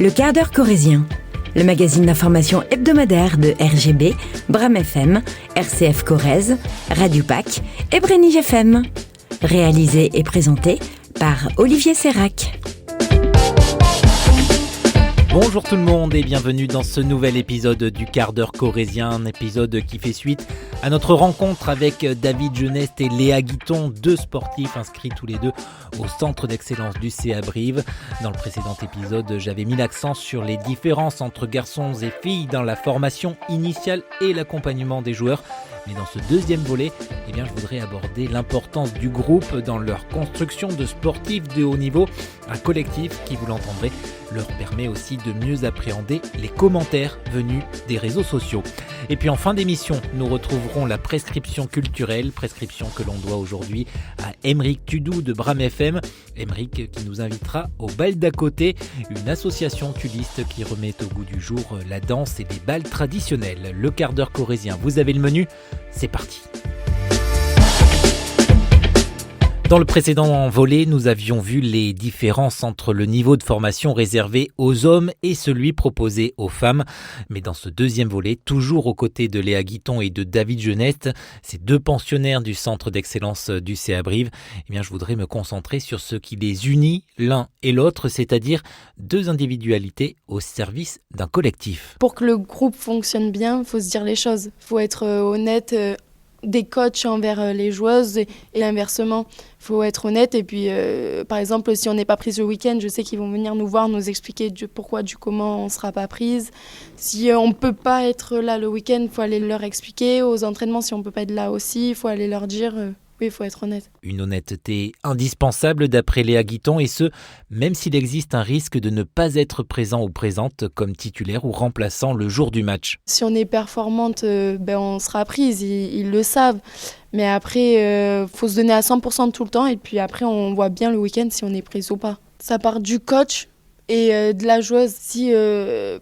Le quart d'heure corrézien, le magazine d'information hebdomadaire de RGB, Bram FM, RCF Corrèze, Radio PAC et Brenige FM. Réalisé et présenté par Olivier Sérac. Bonjour tout le monde et bienvenue dans ce nouvel épisode du quart d'heure corrézien, un épisode qui fait suite à notre rencontre avec David Genest et Léa Guiton, deux sportifs inscrits tous les deux au centre d'excellence du CA Brive. Dans le précédent épisode, j'avais mis l'accent sur les différences entre garçons et filles dans la formation initiale et l'accompagnement des joueurs. Mais dans ce deuxième volet, je voudrais aborder l'importance du groupe dans leur construction de sportifs de haut niveau. Un collectif qui, vous l'entendrez, leur permet aussi de mieux appréhender les commentaires venus des réseaux sociaux. Et puis en fin d'émission, nous retrouverons la prescription culturelle, prescription que l'on doit aujourd'hui à Aymeric Tudou de Bram FM. Aymeric qui nous invitera au bal d'à côté, une association tuliste qui remet au goût du jour la danse et les bals traditionnels. Le quart d'heure corrézien, vous avez le menu, c'est parti. Dans le précédent volet, nous avions vu les différences entre le niveau de formation réservé aux hommes et celui proposé aux femmes. Mais dans ce deuxième volet, toujours aux côtés de Léa Guiton et de David Genest, ces deux pensionnaires du centre d'excellence du CA Brive, je voudrais me concentrer sur ce qui les unit l'un et l'autre, c'est-à-dire deux individualités au service d'un collectif. Pour que le groupe fonctionne bien, il faut se dire les choses. Il faut être honnête des coachs envers les joueuses et inversement. Il faut être honnête et puis par exemple si on n'est pas prise le week-end, je sais qu'ils vont venir nous voir, nous expliquer du pourquoi, du comment on ne sera pas prise. Si on ne peut pas être là le week-end, il faut aller leur expliquer. Aux entraînements, si on ne peut pas être là aussi, il faut aller leur dire oui, il faut être honnête. Une honnêteté indispensable d'après Léa Guiton et ce, même s'il existe un risque de ne pas être présent ou présente comme titulaire ou remplaçant le jour du match. Si on est performante, on sera prise, ils le savent. Mais après, faut se donner à 100% tout le temps et puis après, on voit bien le week-end si on est prise ou pas. Ça part du coach et de la joueuse. Si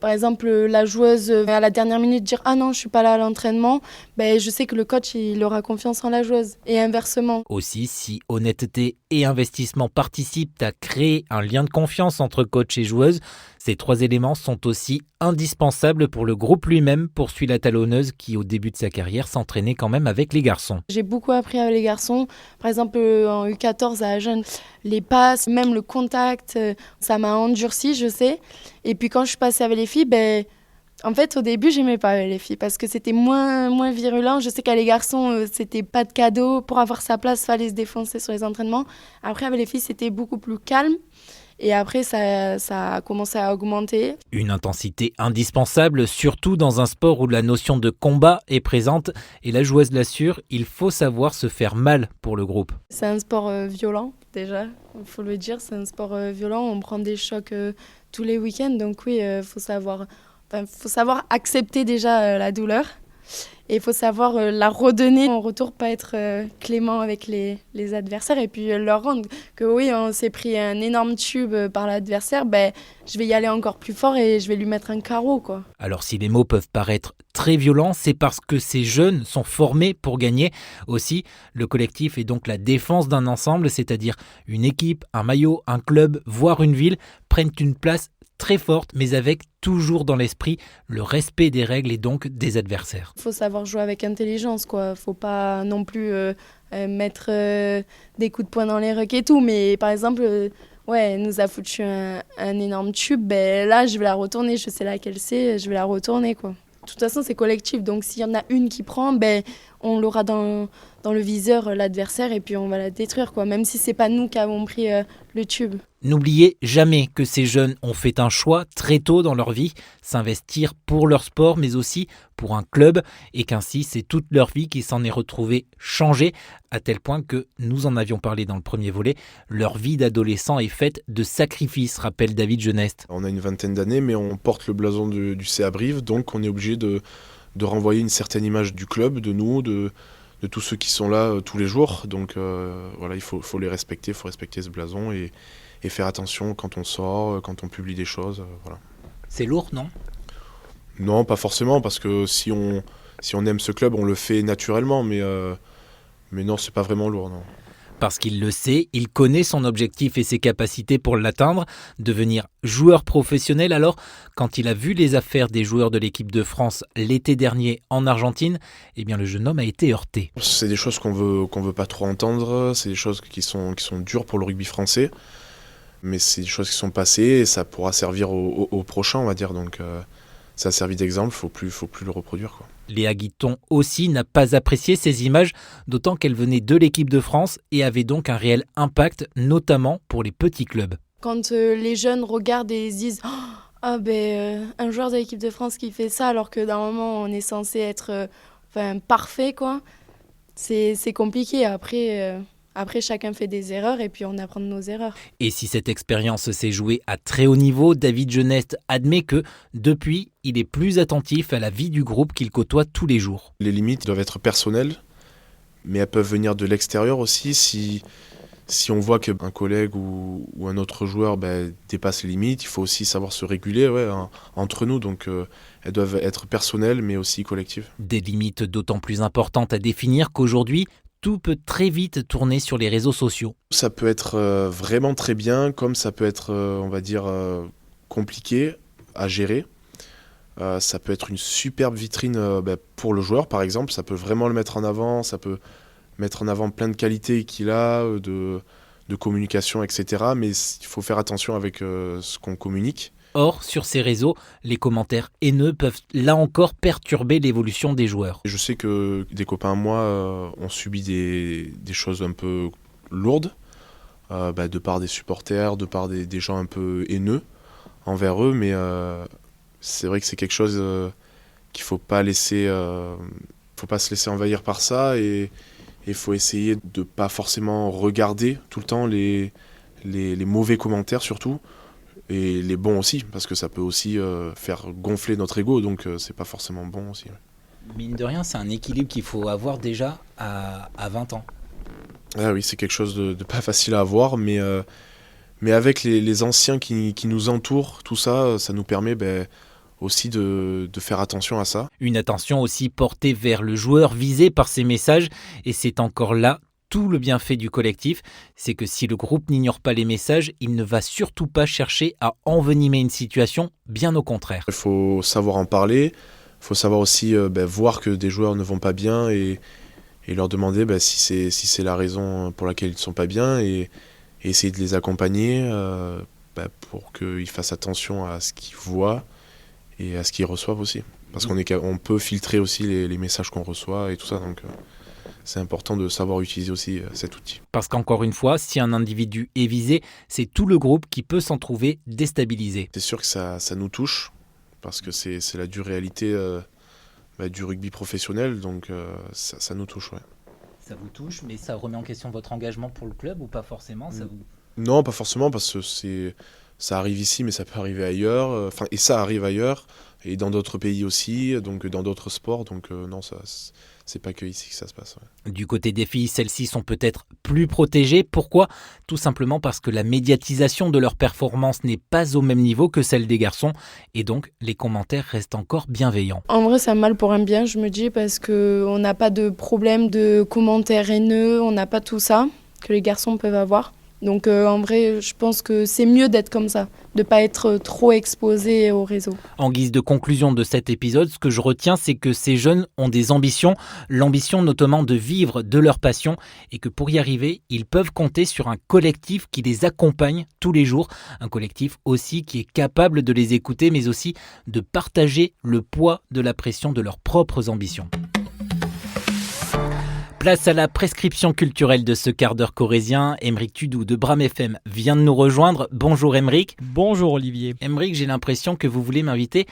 par exemple la joueuse à la dernière minute dire ah non je suis pas là à l'entraînement, je sais que le coach il aura confiance en la joueuse et inversement. Aussi, si honnêteté et investissement participent à créer un lien de confiance entre coach et joueuse, ces trois éléments sont aussi indispensables pour le groupe lui-même, poursuit la talonneuse qui au début de sa carrière s'entraînait quand même avec les garçons. J'ai beaucoup appris avec les garçons, par exemple en U14 à Agen, les passes, même le contact, ça m'a endurci je sais. Et puis quand je suis passée avec les filles, en fait, au début, j'aimais pas les filles parce que c'était moins virulent. Je sais qu'avec les garçons, c'était pas de cadeau. Pour avoir sa place, fallait se défoncer sur les entraînements. Après, avec les filles, c'était beaucoup plus calme. Et après, ça a commencé à augmenter. Une intensité indispensable, surtout dans un sport où la notion de combat est présente. Et la joueuse l'assure, il faut savoir se faire mal pour le groupe. C'est un sport violent, déjà. Il faut le dire, c'est un sport violent. On prend des chocs tous les week-ends. Donc oui, faut savoir accepter déjà la douleur et il faut savoir la redonner en retour, pas être clément avec les adversaires et puis leur rendre que oui, on s'est pris un énorme tube par l'adversaire, je vais y aller encore plus fort et je vais lui mettre un carreau, quoi. Alors si les mots peuvent paraître très violents, c'est parce que ces jeunes sont formés pour gagner. Aussi, le collectif est donc la défense d'un ensemble, c'est-à-dire une équipe, un maillot, un club, voire une ville prennent une place très forte, mais avec toujours dans l'esprit le respect des règles et donc des adversaires. Il faut savoir jouer avec intelligence, quoi. Faut pas non plus mettre des coups de poing dans les rucks et tout, mais par exemple, elle nous a foutu un énorme tube, là je vais la retourner, je sais laquelle c'est, je vais la retourner, quoi. De toute façon, c'est collectif, donc s'il y en a une qui prend, on l'aura dans le viseur, l'adversaire, et puis on va la détruire, quoi, même si c'est pas nous qui avons pris le tube. N'oubliez jamais que ces jeunes ont fait un choix très tôt dans leur vie, s'investir pour leur sport, mais aussi pour un club, et qu'ainsi c'est toute leur vie qui s'en est retrouvée changée, à tel point que, nous en avions parlé dans le premier volet, leur vie d'adolescent est faite de sacrifices, rappelle David Genest. On a une vingtaine d'années, mais on porte le blason du CA Brive, donc on est obligé de renvoyer une certaine image du club, de nous, de tous ceux qui sont là tous les jours. Donc il faut les respecter, il faut respecter ce blason et faire attention quand on sort, quand on publie des choses. Voilà. C'est lourd, non ? Non, pas forcément, parce que si on aime ce club, on le fait naturellement, mais non, c'est pas vraiment lourd, non. Parce qu'il le sait, il connaît son objectif et ses capacités pour l'atteindre, devenir joueur professionnel. Alors, quand il a vu les affaires des joueurs de l'équipe de France l'été dernier en Argentine, eh bien le jeune homme a été heurté. C'est des choses qu'on veut pas trop entendre, c'est des choses qui sont dures pour le rugby français, mais c'est des choses qui sont passées et ça pourra servir au prochain, on va dire. Donc ça a servi d'exemple, faut plus le reproduire, quoi. Léa Guiton aussi n'a pas apprécié ces images, d'autant qu'elle venait de l'équipe de France et avait donc un réel impact, notamment pour les petits clubs. Quand les jeunes regardent et se disent un joueur de l'équipe de France qui fait ça alors que d'un moment on est censé être parfait, quoi. C'est compliqué. Après, chacun fait des erreurs et puis on apprend de nos erreurs. Et si cette expérience s'est jouée à très haut niveau, David Genest admet que, depuis, il est plus attentif à la vie du groupe qu'il côtoie tous les jours. Les limites doivent être personnelles, mais elles peuvent venir de l'extérieur aussi. Si on voit qu'un collègue ou un autre joueur dépasse les limites, il faut aussi savoir se réguler entre nous. Donc elles doivent être personnelles, mais aussi collectives. Des limites d'autant plus importantes à définir qu'aujourd'hui, tout peut très vite tourner sur les réseaux sociaux. Ça peut être vraiment très bien, comme ça peut être, compliqué à gérer. Ça peut être une superbe vitrine pour le joueur, par exemple. Ça peut vraiment le mettre en avant, ça peut mettre en avant plein de qualités qu'il a, de communication, etc. Mais il faut faire attention avec ce qu'on communique. Or, sur ces réseaux, les commentaires haineux peuvent là encore perturber l'évolution des joueurs. Je sais que des copains à moi ont subi des choses un peu lourdes, de part des supporters, de part des gens un peu haineux envers eux, mais c'est vrai que c'est quelque chose qu'il faut pas se laisser envahir par ça, et il faut essayer de pas forcément regarder tout le temps les mauvais commentaires surtout. Et les bons aussi, parce que ça peut aussi faire gonfler notre ego, donc c'est pas forcément bon aussi. Ouais. Mine de rien, c'est un équilibre qu'il faut avoir déjà à 20 ans. Ah oui, c'est quelque chose de pas facile à avoir, mais avec les anciens qui nous entourent, tout ça, ça nous permet aussi de faire attention à ça. Une attention aussi portée vers le joueur visé par ces messages, et c'est encore là tout le bienfait du collectif, c'est que si le groupe n'ignore pas les messages, il ne va surtout pas chercher à envenimer une situation, bien au contraire. Il faut savoir en parler, il faut savoir aussi voir que des joueurs ne vont pas bien et leur demander si c'est la raison pour laquelle ils ne sont pas bien, et essayer de les accompagner pour qu'ils fassent attention à ce qu'ils voient et à ce qu'ils reçoivent aussi. Parce qu'on peut filtrer aussi les messages qu'on reçoit et tout ça, donc c'est important de savoir utiliser aussi cet outil. Parce qu'encore une fois, si un individu est visé, c'est tout le groupe qui peut s'en trouver déstabilisé. C'est sûr que ça nous touche, parce que c'est la dure réalité du rugby professionnel, donc ça nous touche. Ouais. Ça vous touche, mais ça remet en question votre engagement pour le club ou pas forcément Non, pas forcément, parce que ça arrive ici, mais ça peut arriver ailleurs, et ça arrive ailleurs, et dans d'autres pays aussi, donc dans d'autres sports, donc non, c'est pas que ici que ça se passe. Ouais. Du côté des filles, celles-ci sont peut-être plus protégées. Pourquoi ? Tout simplement parce que la médiatisation de leur performance n'est pas au même niveau que celle des garçons, et donc les commentaires restent encore bienveillants. En vrai, c'est un mal pour un bien, je me dis, parce qu'on n'a pas de problème de commentaires haineux, on n'a pas tout ça que les garçons peuvent avoir. Donc en vrai, je pense que c'est mieux d'être comme ça, de ne pas être trop exposé au réseau. En guise de conclusion de cet épisode, ce que je retiens, c'est que ces jeunes ont des ambitions, l'ambition notamment de vivre de leur passion, et que pour y arriver, ils peuvent compter sur un collectif qui les accompagne tous les jours, un collectif aussi qui est capable de les écouter, mais aussi de partager le poids de la pression de leurs propres ambitions. Place à la prescription culturelle de ce quart d'heure corrézien. Aymeric Tudou de Bram FM vient de nous rejoindre. Bonjour Aymeric. Bonjour Olivier. Aymeric, j'ai l'impression que vous voulez m'inviter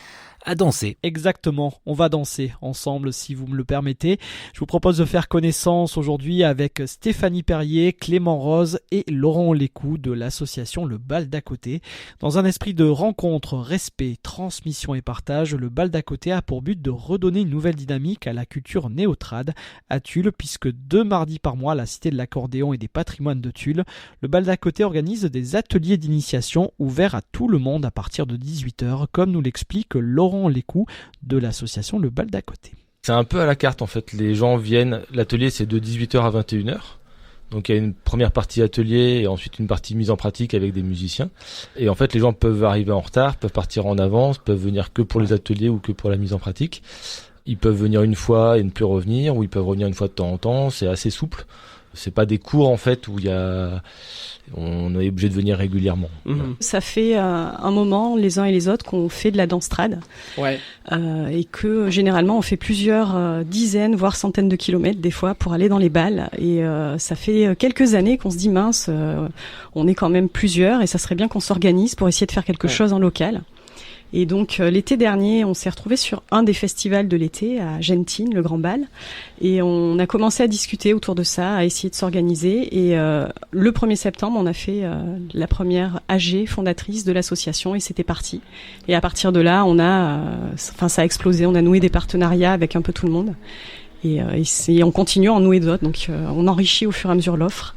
à danser. Exactement, on va danser ensemble si vous me le permettez. Je vous propose de faire connaissance aujourd'hui avec Stéphanie Perrier, Clément Rose et Laurent Lécou de l'association Le Bal d'à côté. Dans un esprit de rencontre, respect, transmission et partage, le Bal d'à côté a pour but de redonner une nouvelle dynamique à la culture néo-trad à Tulle, puisque 2 mardis par mois, la Cité de l'Accordéon et des Patrimoines de Tulle, le Bal d'à côté organise des ateliers d'initiation ouverts à tout le monde à partir de 18h, comme nous l'explique Laurent Lécou de l'association Le Bal d'à côté. C'est un peu à la carte en fait, les gens viennent, l'atelier c'est de 18h à 21h, Donc il y a une première partie atelier et ensuite une partie mise en pratique avec des musiciens. Et en fait, les gens peuvent arriver en retard, peuvent partir en avance, peuvent venir que pour les ateliers ou que pour la mise en pratique. Ils peuvent venir une fois et ne plus revenir, ou ils peuvent revenir une fois de temps en temps. C'est assez souple. C'est pas des cours en fait où on est obligé de venir régulièrement. Ça fait un moment, les uns et les autres, qu'on fait de la danse trad. Ouais. Et que généralement on fait plusieurs dizaines, voire centaines de kilomètres des fois pour aller dans les balles. Et ça fait quelques années qu'on se dit mince, on est quand même plusieurs et ça serait bien qu'on s'organise pour essayer de faire quelque chose en local. Et donc l'été dernier, on s'est retrouvés sur un des festivals de l'été à Gentine, le Grand Bal, et on a commencé à discuter autour de ça, à essayer de s'organiser. Et le 1er septembre, on a fait la première AG fondatrice de l'association et c'était parti. Et à partir de là, ça a explosé. On a noué des partenariats avec un peu tout le monde et on continue à en nouer d'autres. Donc on enrichit au fur et à mesure l'offre.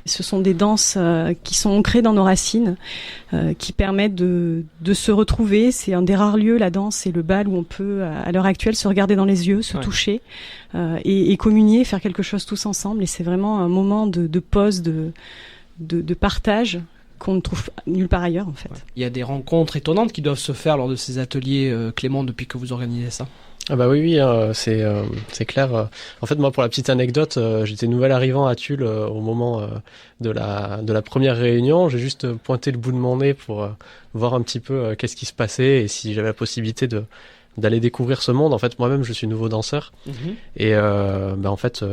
Ce sont des danses qui sont ancrées dans nos racines, qui permettent de se retrouver. C'est un des rares lieux, la danse et le bal, où on peut, à l'heure actuelle, se regarder dans les yeux, se toucher et communier, faire quelque chose tous ensemble. Et c'est vraiment un moment de pause, de partage qu'on ne trouve nulle part ailleurs, en fait. Il y a des rencontres étonnantes qui doivent se faire lors de ces ateliers, Clément, depuis que vous organisez ça. Ah bah oui, c'est clair. En fait, moi, pour la petite anecdote, j'étais nouvel arrivant à Tulle au moment de la première réunion. J'ai juste pointé le bout de mon nez pour voir un petit peu qu'est-ce qui se passait et si j'avais la possibilité d'aller découvrir ce monde. En fait, moi-même, je suis nouveau danseur. Et en fait,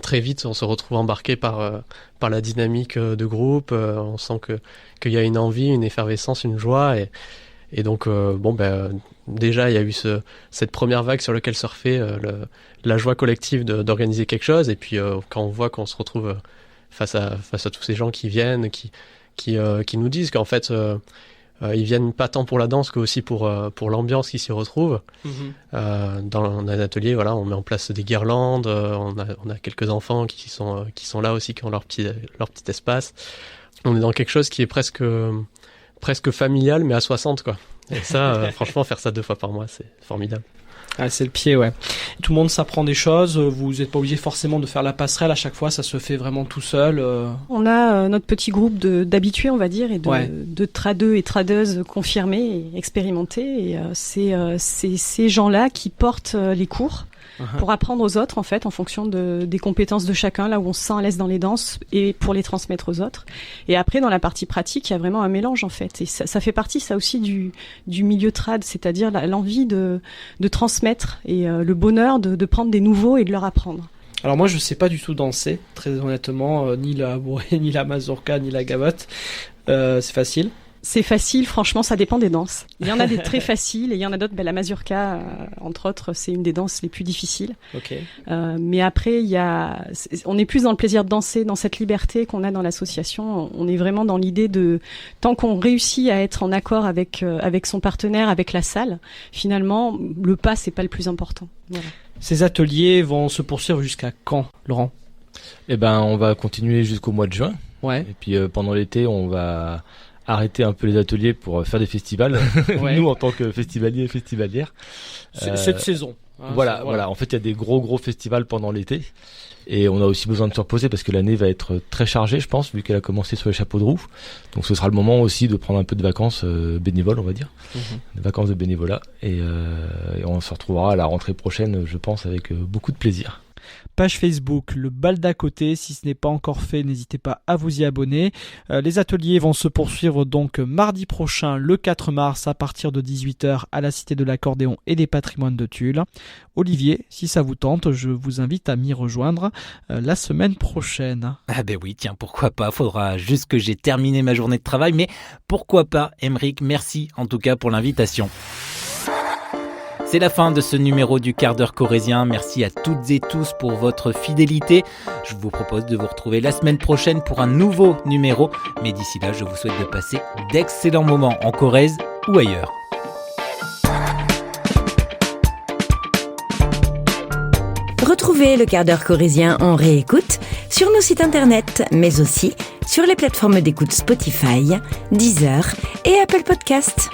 très vite, on se retrouve embarqué par la dynamique de groupe. On sent qu'il y a une envie, une effervescence, une joie et donc, déjà, il y a eu cette première vague sur laquelle surfer la joie collective d'organiser quelque chose. Et puis, quand on voit qu'on se retrouve face à tous ces gens qui viennent, qui nous disent qu'en fait, ils viennent pas tant pour la danse que aussi pour l'ambiance qui s'y retrouve. Dans un atelier, voilà, on met en place des guirlandes. On a quelques enfants qui sont là aussi, qui ont leur petit espace. On est dans quelque chose qui est presque familial, mais à 60, quoi. Et ça, franchement, faire ça 2 fois par mois, c'est formidable. Ah, c'est le pied, ouais. Tout le monde s'apprend des choses, vous n'êtes pas obligé forcément de faire la passerelle à chaque fois, ça se fait vraiment tout seul. On a notre petit groupe d'habitués, on va dire, et de tradeux et tradeuses confirmés et expérimentés. Et c'est ces gens-là qui portent les cours pour apprendre aux autres, en fait, en fonction des compétences de chacun, là où on se sent à l'aise dans les danses, et pour les transmettre aux autres. Et après, dans la partie pratique, il y a vraiment un mélange, en fait. Et ça fait partie, ça aussi, du milieu trad, c'est-à-dire l'envie de transmettre et le bonheur de prendre des nouveaux et de leur apprendre. Alors moi, je sais pas du tout danser, très honnêtement, ni la bourrée, ni la mazurka, ni la gavotte. C'est facile. C'est facile, franchement, ça dépend des danses. Il y en a des très faciles et il y en a d'autres. La mazurka, entre autres, c'est une des danses les plus difficiles. Okay. Mais après, on est plus dans le plaisir de danser, dans cette liberté qu'on a dans l'association. On est vraiment dans l'idée de, tant qu'on réussit à être en accord avec son partenaire, avec la salle, finalement, le pas, c'est pas le plus important. Voilà. Ces ateliers vont se poursuivre jusqu'à quand, Laurent ? On va continuer jusqu'au mois de juin. Ouais. Et puis pendant l'été, on va arrêter un peu les ateliers pour faire des festivals, nous en tant que festivaliers et festivalières. Cette saison. Voilà. En fait, il y a des gros festivals pendant l'été. Et on a aussi besoin de se reposer parce que l'année va être très chargée, je pense, vu qu'elle a commencé sur les chapeaux de roue. Donc ce sera le moment aussi de prendre un peu de vacances bénévoles, on va dire. Des vacances de bénévolat. Et on se retrouvera à la rentrée prochaine, je pense, avec beaucoup de plaisir. Page Facebook, le bal d'à côté. Si ce n'est pas encore fait, n'hésitez pas à vous y abonner. Les ateliers vont se poursuivre donc mardi prochain, le 4 mars, à partir de 18h à la Cité de l'Accordéon et des Patrimoines de Tulle. Olivier, si ça vous tente, je vous invite à m'y rejoindre la semaine prochaine. Ah ben oui, tiens, pourquoi pas. Faudra juste que j'ai terminé ma journée de travail, mais pourquoi pas, Aymeric. Merci en tout cas pour l'invitation. C'est la fin de ce numéro du quart d'heure corrézien. Merci à toutes et tous pour votre fidélité. Je vous propose de vous retrouver la semaine prochaine pour un nouveau numéro. Mais d'ici là, je vous souhaite de passer d'excellents moments en Corrèze ou ailleurs. Retrouvez le quart d'heure corrézien en réécoute sur nos sites internet, mais aussi sur les plateformes d'écoute Spotify, Deezer et Apple Podcasts.